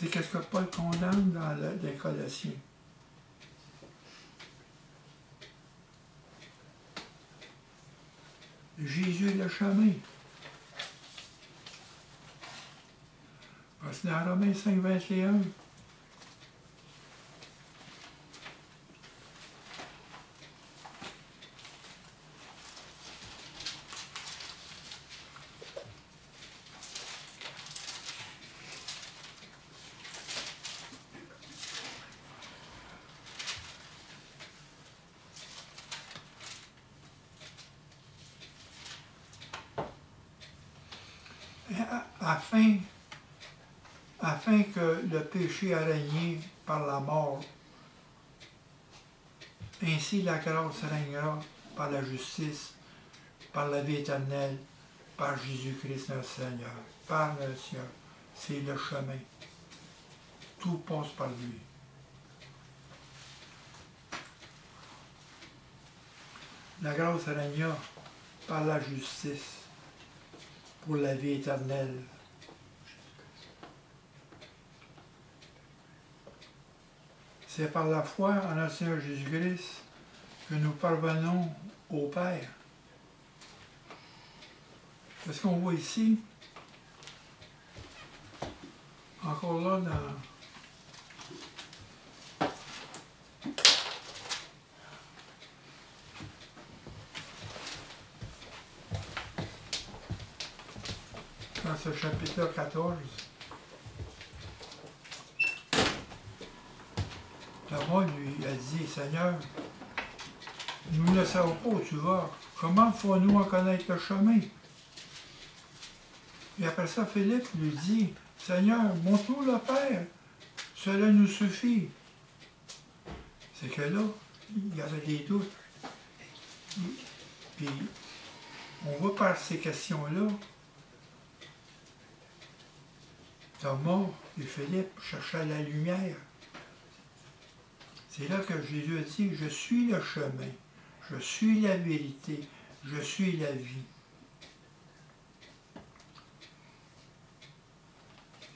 C'est qu'est-ce que Paul condamne dans les Colossiens. Jésus est le chemin. Parce que dans Romains 5, 21, afin que le péché a régné par la mort, ainsi la grâce régnera par la justice, par la vie éternelle, par Jésus-Christ notre Seigneur. Par le Seigneur, c'est le chemin. Tout passe par lui. La grâce régna par la justice, pour la vie éternelle. C'est par la foi en notre Seigneur Jésus-Christ que nous parvenons au Père. Est-ce qu'on voit ici, encore là, dans ce chapitre 14, Thomas lui a dit, Seigneur, nous ne savons pas où tu vas. Comment faut-nous en connaître le chemin? Et après ça, Philippe lui dit, Seigneur, montre-nous le Père. Cela nous suffit. C'est que là, il y avait des doutes. Puis, on voit par ces questions-là, Thomas et Philippe cherchaient la lumière. C'est là que Jésus a dit, je suis le chemin, je suis la vérité, je suis la vie.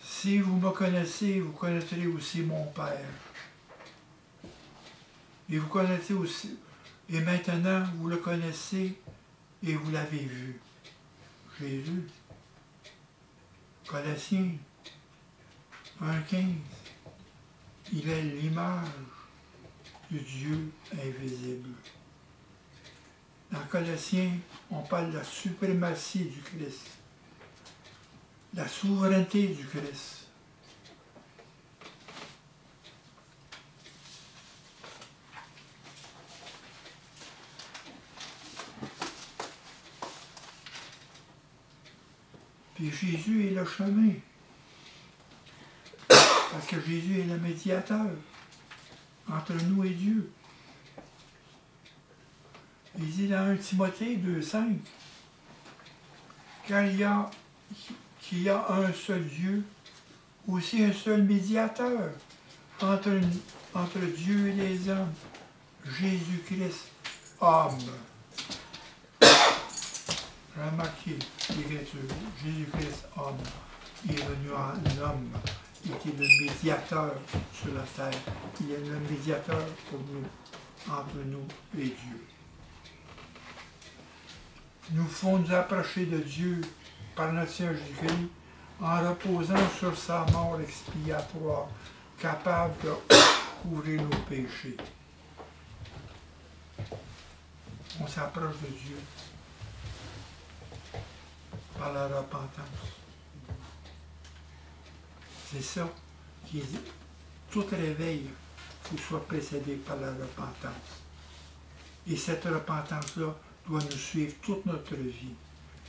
Si vous me connaissez, vous connaîtrez aussi mon Père. Et vous connaissez aussi, et maintenant vous le connaissez et vous l'avez vu. Jésus. Colossiens 1,15. Il est l'image du Dieu invisible. Dans Colossiens, on parle de la suprématie du Christ, la souveraineté du Christ. Puis Jésus est le chemin, parce que Jésus est le médiateur entre nous et Dieu. Il dit dans 1 Timothée 2,5 qu'il y a un seul Dieu, aussi un seul médiateur entre Dieu et les hommes, Jésus-Christ, homme. Remarquez l'écriture, Jésus-Christ, homme, il est venu en homme, il était le médiateur sur la terre, il est le médiateur pour nous, entre nous et Dieu. Nous faut nous approcher de Dieu par notre Seigneur Jésus-Christ en reposant sur sa mort expiatoire, capable de couvrir nos péchés. On s'approche de Dieu par la repentance. C'est ça qui est dit. Tout réveil, il faut soit précédé par la repentance. Et cette repentance-là doit nous suivre toute notre vie.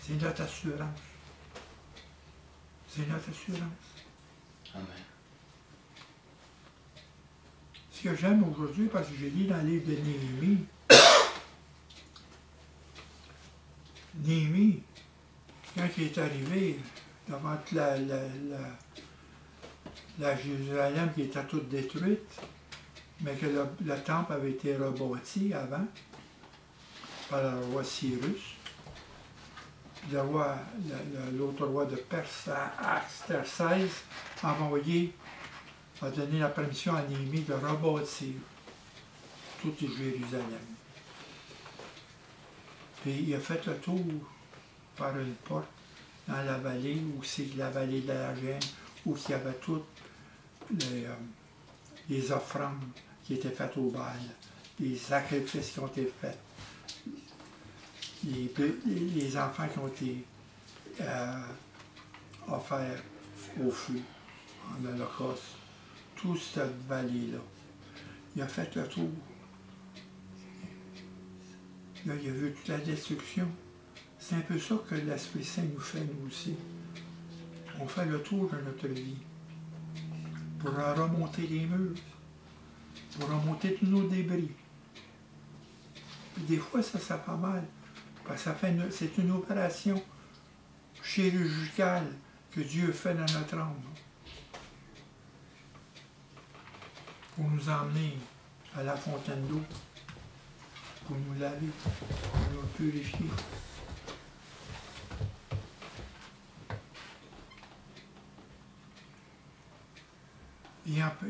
C'est notre assurance. C'est notre assurance. Amen. Ce que j'aime aujourd'hui, parce que j'ai lu dans le livre de Néhémie, Néhémie, quand il est arrivé devant la Jérusalem qui était toute détruite, mais que le temple avait été rebâti avant par le roi Cyrus, l'autre roi de Perse, Artaxerxès, a envoyé a donné la permission à Néhémie de rebâtir tout Jérusalem. Puis il a fait le tour par une porte dans la vallée, où c'est la vallée de la Gêne, où il y avait toutes les offrandes qui étaient faites au Baal, les sacrifices qui ont été faits, les enfants qui ont été offerts au feu, en holocauste, toute cette vallée-là. Il a fait le tour. Là, il a vu toute la destruction. C'est un peu ça que l'Esprit Saint nous fait, nous aussi. On fait le tour de notre vie pour remonter les murs, pour remonter tous nos débris. Et des fois, ça fait pas mal, parce que c'est une opération chirurgicale que Dieu fait dans notre âme pour nous emmener à la fontaine d'eau, pour nous laver, pour nous purifier.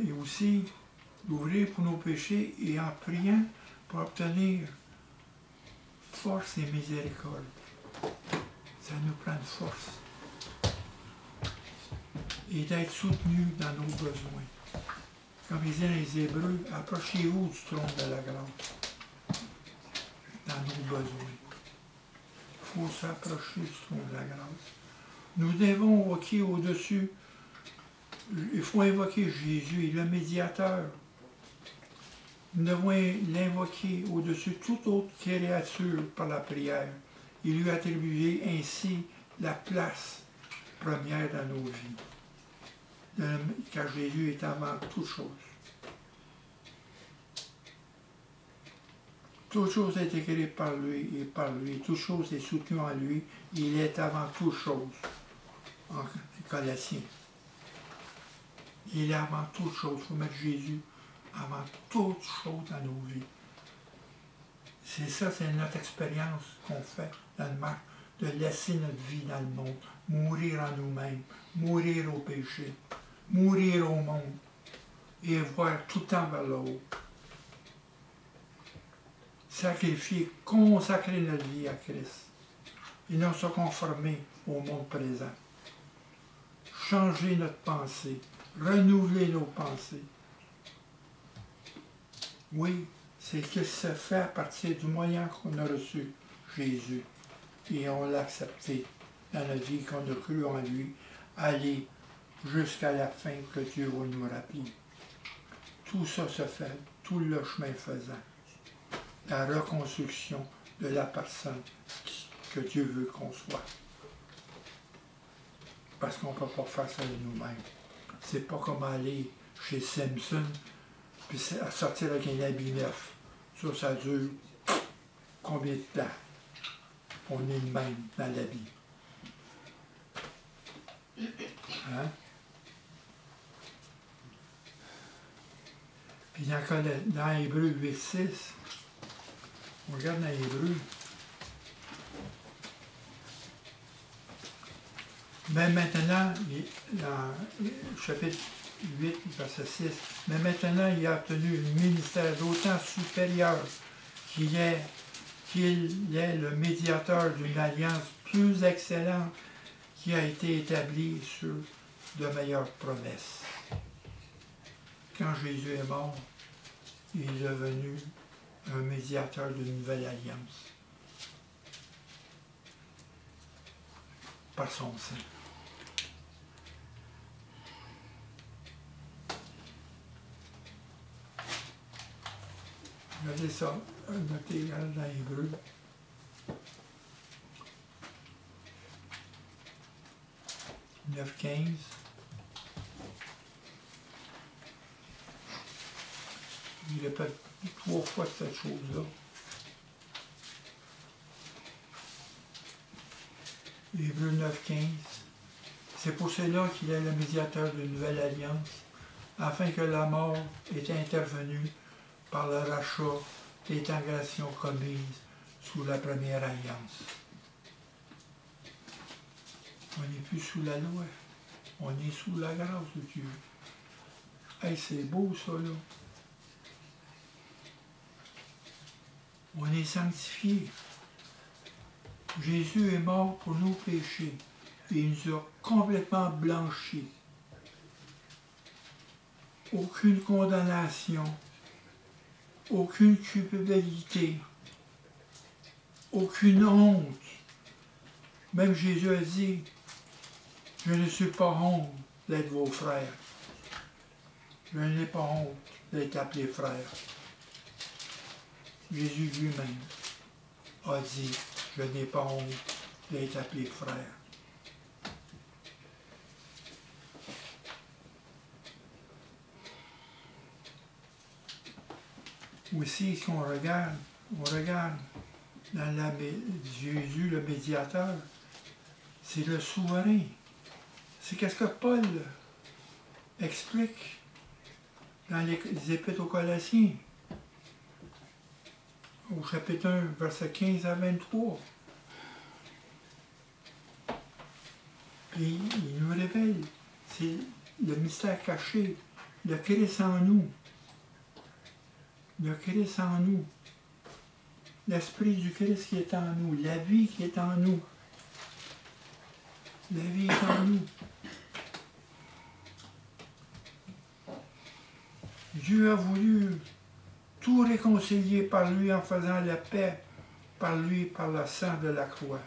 Et aussi l'ouvrir pour nos péchés et en priant pour obtenir force et miséricorde. Ça nous prend de force. Et d'être soutenus dans nos besoins. Comme il dit dans les Hébreux, approchez-vous du trône de la grâce. Dans nos besoins. Il faut s'approcher du trône de la grâce. Nous devons invoquer au-dessus. Il faut invoquer Jésus, le médiateur. Nous devons l'invoquer au-dessus de toute autre créature par la prière. Il lui a attribué ainsi la place première dans nos vies. Car Jésus est avant toute chose. Toute chose est écrite par lui et par lui. Toute chose est soutenue en lui. Il est avant toute chose. En Colossiens. Il est avant toute chose. Il faut mettre Jésus avant toute chose dans nos vies. C'est ça, c'est notre expérience qu'on fait dans le marche, de laisser notre vie dans le monde, mourir en nous-mêmes, mourir au péché, mourir au monde et voir tout le temps vers le haut. Sacrifier, consacrer notre vie à Christ et non se conformer au monde présent. Changer notre pensée, renouveler nos pensées. Oui, c'est ce qui se fait à partir du moyen qu'on a reçu, Jésus, et on l'a accepté dans la vie qu'on a cru en lui, aller jusqu'à la fin que Dieu va nous rappeler. Tout ça se fait, tout le chemin faisant. La reconstruction de la personne que Dieu veut qu'on soit. Parce qu'on ne peut pas faire ça de nous-mêmes. C'est pas comme aller chez Simpson puis à sortir avec un habit neuf. Ça dure combien de temps? On est le même dans la vie. Hein? Puis dans Hébreux 8.6, on regarde dans Hébreux. Mais maintenant, dans le chapitre 8, verset 6, mais maintenant il a obtenu un ministère d'autant supérieur qu'il est le médiateur d'une alliance plus excellente qui a été établie sur de meilleures promesses. Quand Jésus est mort, il est devenu un médiateur d'une nouvelle alliance par son sang. Regardez ça, notez dans Hébreux. « 9.15 » Il répète 3 fois cette chose-là. Hébreux 9.15 C'est pour cela qu'il est le médiateur d'une nouvelle alliance, afin que la mort ait intervenu par le rachat des transgressions commises sous la première alliance. On n'est plus sous la loi, on est sous la grâce de Dieu. Hey, c'est beau ça, là. On est sanctifiés. Jésus est mort pour nos péchés. Et il nous a complètement blanchis. Aucune condamnation, aucune culpabilité, aucune honte. Même Jésus a dit, je ne suis pas honte d'être vos frères. Je n'ai pas honte d'être appelé frère. Jésus lui-même a dit, je n'ai pas honte d'être appelé frère. Aussi, ce qu'on regarde, on regarde dans Jésus, le médiateur, c'est le souverain. C'est qu'est-ce que Paul explique dans les Épîtres aux Colossiens, au chapitre 1, versets 15 à 23. Puis il nous révèle, c'est le mystère caché, le Christ en nous. Le Christ en nous. L'Esprit du Christ qui est en nous. La vie qui est en nous. La vie est en nous. Dieu a voulu tout réconcilier par lui en faisant la paix par lui, par le sang de la croix.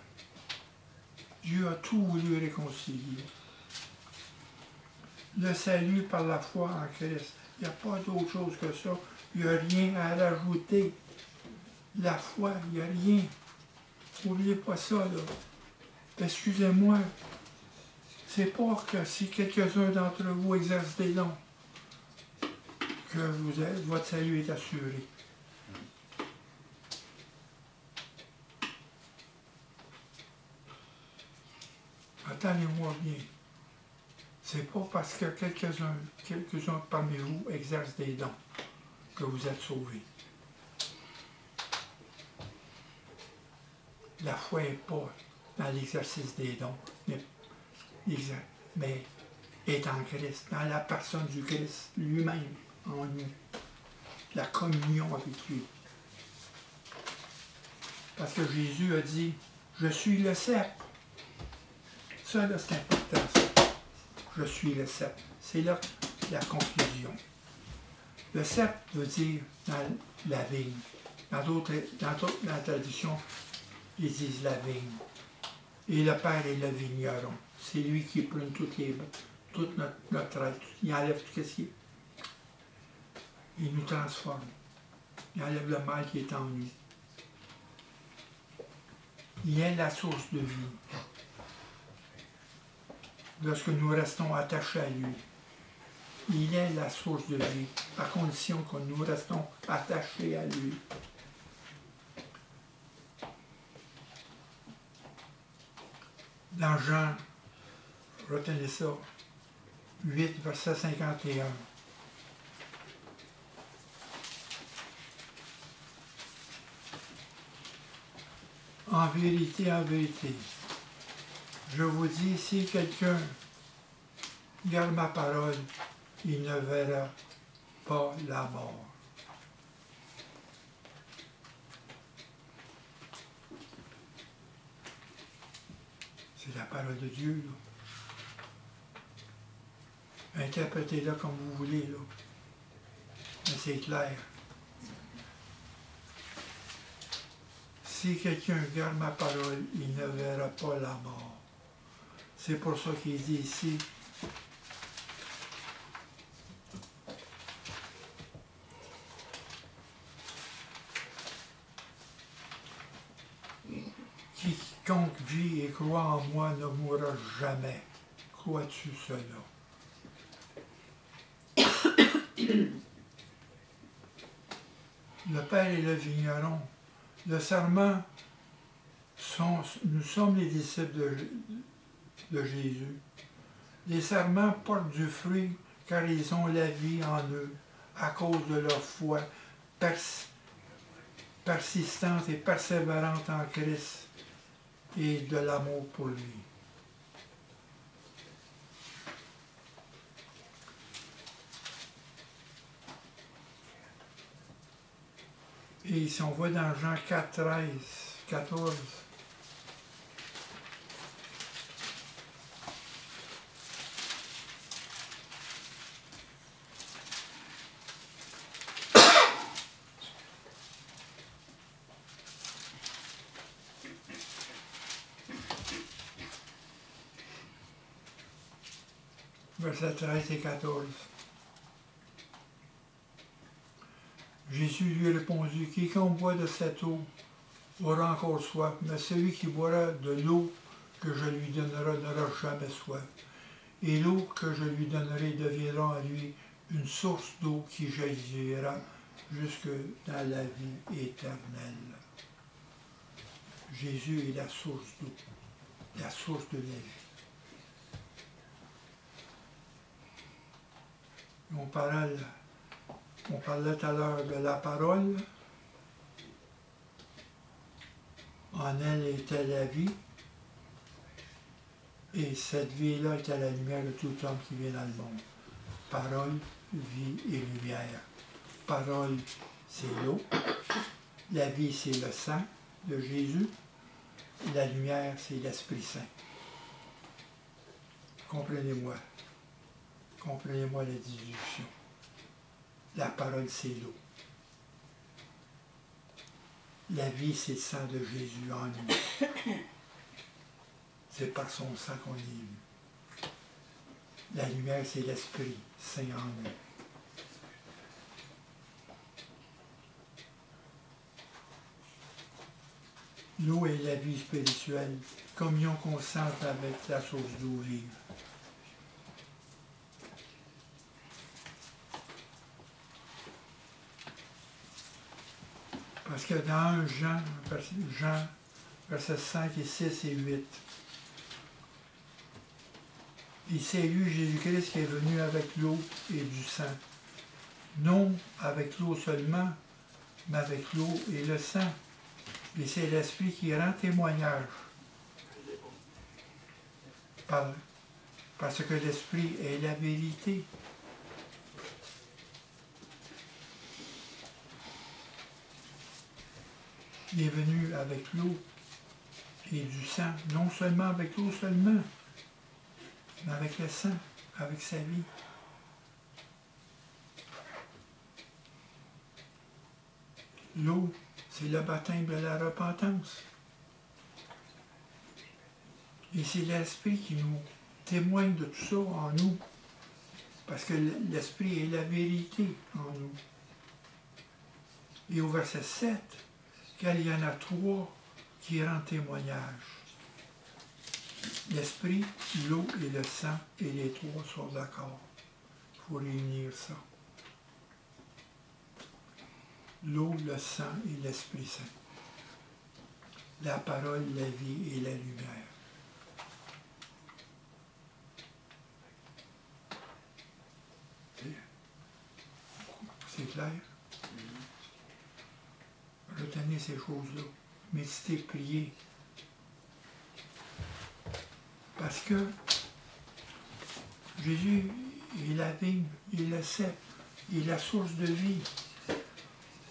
Dieu a tout voulu réconcilier. Le salut par la foi en Christ. Il n'y a pas d'autre chose que ça. Il n'y a rien à rajouter. La foi, il n'y a rien. N'oubliez pas ça, là. Excusez-moi. C'est pas que si quelques-uns d'entre vous exercent des dons, que votre salut est assuré. Attendez-moi bien. C'est pas parce que quelques-uns parmi vous exercent des dons que vous êtes sauvés. La foi n'est pas dans l'exercice des dons, mais est en Christ, dans la personne du Christ lui-même, en nous. La communion avec lui. Parce que Jésus a dit, je suis le cep. Ça, là, c'est important, ça. Je suis le cep. C'est là la conclusion. Le cep veut dire dans la vigne. Dans la tradition, ils disent la vigne. Et le Père est le vigneron. C'est lui qui prune toute notre être. Il enlève tout ce qui est. Il nous transforme. Il enlève le mal qui est en nous. Il est la source de vie. Lorsque nous restons attachés à lui, il est la source de vie, à condition que nous restons attachés à lui. Dans Jean, retenez ça, 8, verset 51. En vérité, je vous dis, si quelqu'un garde ma parole, il ne verra pas la mort. C'est la parole de Dieu, là. Interprétez-la comme vous voulez, là. Mais c'est clair. Si quelqu'un garde ma parole, il ne verra pas la mort. C'est pour ça qu'il dit ici, quiconque vit et croit en moi ne mourra jamais. Crois-tu cela? Le Père est le vigneron. Le serment, nous sommes les disciples de Jésus. Les serments portent du fruit car ils ont la vie en eux à cause de leur foi persistante et persévérante en Christ et de l'amour pour lui. Et si on voit dans Jean 4, 13, 14, versets 13 et 14. Jésus lui répondit, quiconque boit de cette eau aura encore soif, mais celui qui boira de l'eau que je lui donnerai n'aura jamais soif. Et l'eau que je lui donnerai deviendra en lui une source d'eau qui jaillira jusque dans la vie éternelle. Jésus est la source d'eau, la source de la vie. On parlait tout à l'heure de la parole. En elle était la vie. Et cette vie-là était la lumière de tout homme qui vient dans le monde. Parole, vie et lumière. Parole, c'est l'eau. La vie, c'est le sang de Jésus. Et la lumière, c'est l'Esprit Saint. Comprenez-moi. Comprenez-moi la discussion. La parole, c'est l'eau. La vie, c'est le sang de Jésus en nous. C'est par son sang qu'on est ému. La lumière, c'est l'Esprit Saint en nous. L'eau est la vie spirituelle, communion constante avec la source d'eau vive. Parce que dans Jean, versets 5 et 6 et 8, il s'est lu Jésus-Christ qui est venu avec l'eau et du sang. Non avec l'eau seulement, mais avec l'eau et le sang. Et c'est l'Esprit qui rend témoignage. Parce que l'Esprit est la vérité. Il est venu avec l'eau et du sang, non seulement avec l'eau seulement, mais avec le sang, avec sa vie. L'eau, c'est le baptême de la repentance. Et c'est l'Esprit qui nous témoigne de tout ça en nous, parce que l'Esprit est la vérité en nous. Et au verset 7, car il y en a trois qui rendent témoignage. L'Esprit, l'eau et le sang, et les trois sont d'accord. Il faut réunir ça. L'eau, le sang et l'Esprit Saint. La parole, la vie et la lumière. C'est clair? Retenez ces choses-là. Méditez, priez. Parce que Jésus est la vigne, il est le cep, il est la source de vie.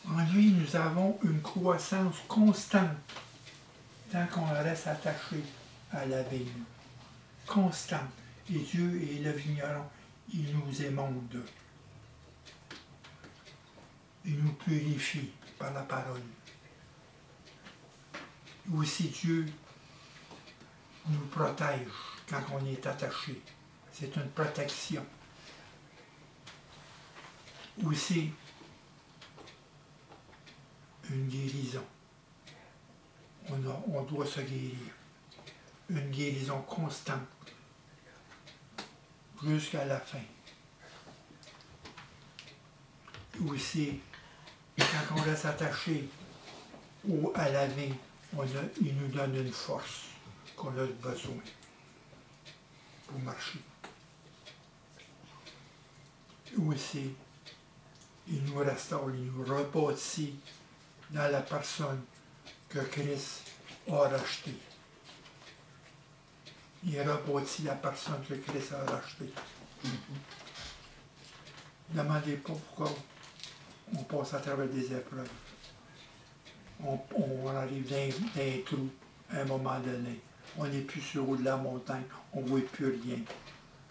En lui, nous avons une croissance constante tant qu'on reste attaché à la vigne. Constante. Et Dieu est le vigneron, il nous émonde. Il nous purifie par la parole. Aussi Dieu nous protège quand on est attaché. C'est une protection. Aussi une guérison. On doit se guérir. Une guérison constante jusqu'à la fin. Aussi, quand on reste attaché à la vie, il nous donne une force qu'on a besoin pour marcher. Aussi, il nous restaure, il nous rebâtit dans la personne que Christ a rachetée. Il rebâtit la personne que Christ a rachetée. Ne demandez pas pourquoi on passe à travers des épreuves. on arrive dans un trou à un moment donné. On n'est plus sur le haut de la montagne, on ne voit plus rien.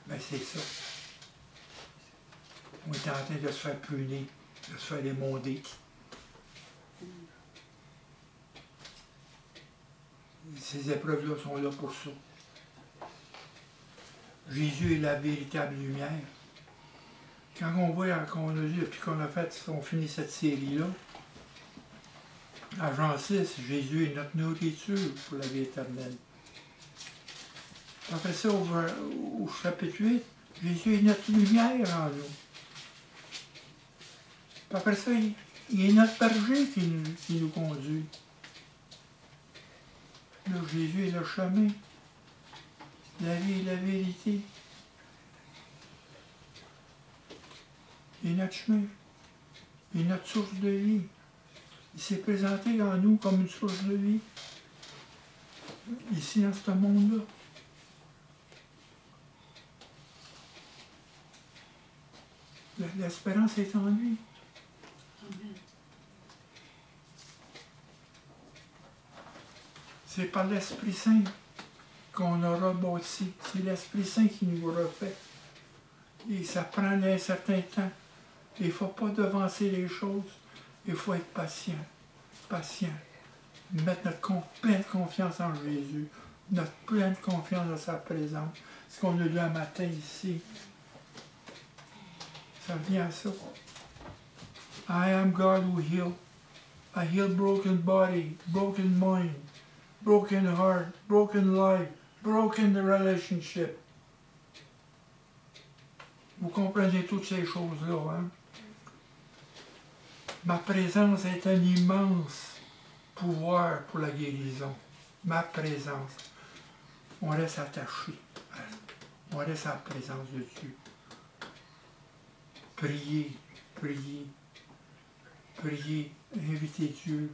Mais c'est ça. On est en train de se faire pruner, de se faire émonder. Ces épreuves-là sont là pour ça. Jésus est la véritable lumière. Quand on voit qu'on a vu, depuis qu'on a fait, on finit cette série-là, à Jean 6, Jésus est notre nourriture pour la vie éternelle. Après ça, au chapitre 8, Jésus est notre lumière en nous. Après ça, il est notre berger qui nous conduit. Là, Jésus est le chemin, la vie et la vérité. Il est notre chemin, il est notre source de vie. Il s'est présenté en nous comme une source de vie, ici dans ce monde-là. L'espérance est en lui. C'est par l'Esprit Saint qu'on aura bâti. C'est l'Esprit Saint qui nous refait. Et ça prend un certain temps. Il ne faut pas devancer les choses. Il faut être patient. Patient. Mettre notre pleine confiance en Jésus. Notre pleine confiance dans sa présence. Ce qu'on a lu un matin ici. Ça vient à ça. I am God who heals. I heal broken body, broken mind, broken heart, broken life, broken relationship. Vous comprenez toutes ces choses-là, hein? Ma présence est un immense pouvoir pour la guérison. Ma présence. On reste attaché. On reste à la présence de Dieu. Priez, priez, priez, invitez Dieu,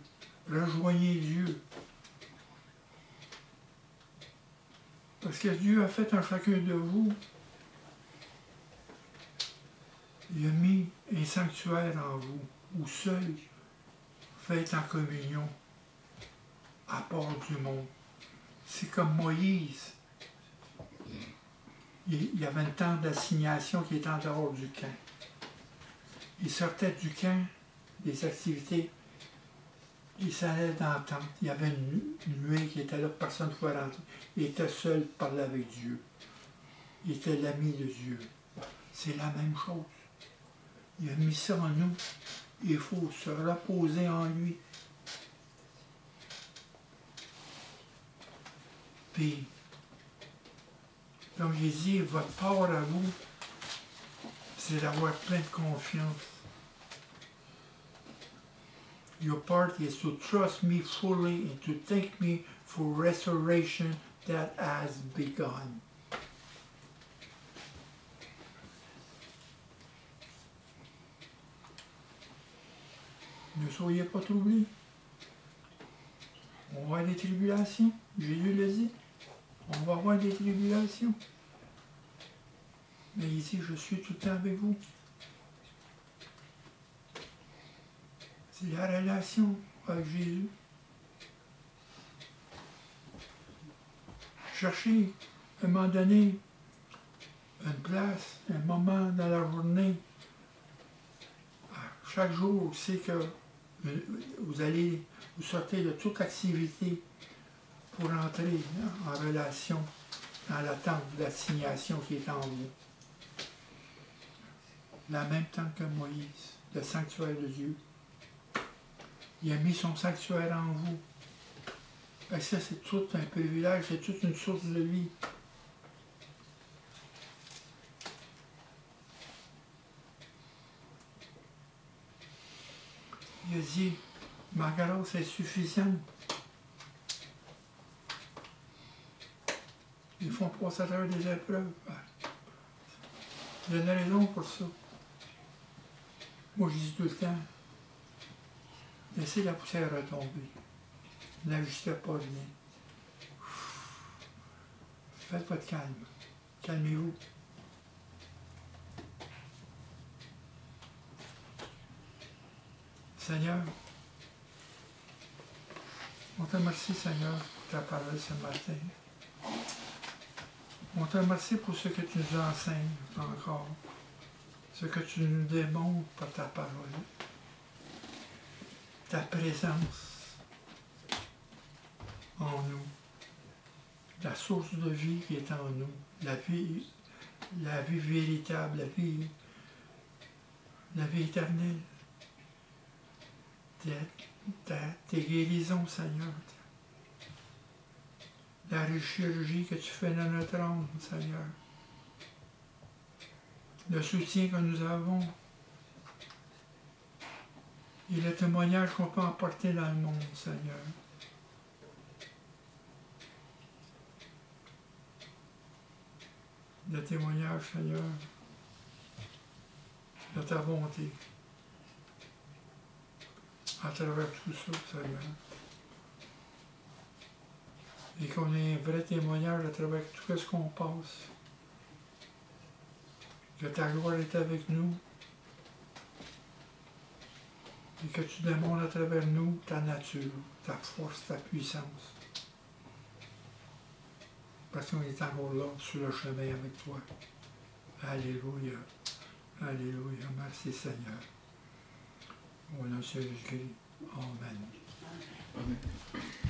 rejoignez Dieu. Parce que Dieu a fait en chacun de vous. Il a mis un sanctuaire en vous, où seul, faites en communion, à part du monde. C'est comme Moïse. Il y avait une tente d'assignation qui était en dehors du camp. Il sortait du camp, des activités, il s'allait dans la tente. Il y avait une nuée qui était là, personne ne pouvait rentrer. Il était seul, parlait avec Dieu. Il était l'ami de Dieu. C'est la même chose. Il a mis ça en nous. Il faut se reposer en lui. Puis, comme j'ai dit, votre part à vous, c'est d'avoir plein de confiance. Your part is to trust me fully and to thank me for restoration that has begun. Ne soyez pas troublés. On va avoir des tribulations. Jésus le dit. On va avoir des tribulations. Mais ici, je suis tout le temps avec vous. C'est la relation avec Jésus. Cherchez, à un moment donné, une place, un moment dans la journée. Chaque jour, c'est que vous sortez de toute activité pour entrer en relation dans l'attente de l'assignation qui est en vous. La même temps que Moïse, le sanctuaire de Dieu. Il a mis son sanctuaire en vous. Et ça, c'est tout un privilège, c'est toute une source de vie. Il a dit, ma grâce est suffisante. Ils font passer à travers des épreuves. Il y a une raison pour ça. Moi, je dis tout le temps, laissez la poussière retomber. N'ajustez pas rien. Faites votre calme. Calmez-vous. Seigneur, On te remercie, Seigneur, pour ta parole ce matin. On te remercie pour ce que tu nous enseignes encore, ce que tu nous démontres par ta parole, ta présence en nous, la source de vie qui est en nous, la vie véritable, la vie éternelle, tes guérisons, Seigneur, la chirurgie que tu fais dans notre âme, Seigneur, le soutien que nous avons et le témoignage qu'on peut apporter dans le monde, Seigneur. Le témoignage, Seigneur, de ta bonté à travers tout ça, Seigneur. Et qu'on ait un vrai témoignage à travers tout ce qu'on passe. Que ta gloire est avec nous. Et que tu démontres à travers nous ta nature, ta force, ta puissance. Parce qu'on est encore là, sur le chemin avec toi. Alléluia. Alléluia. Merci Seigneur. Au nom de Jésus-Christ. Amen. Amen.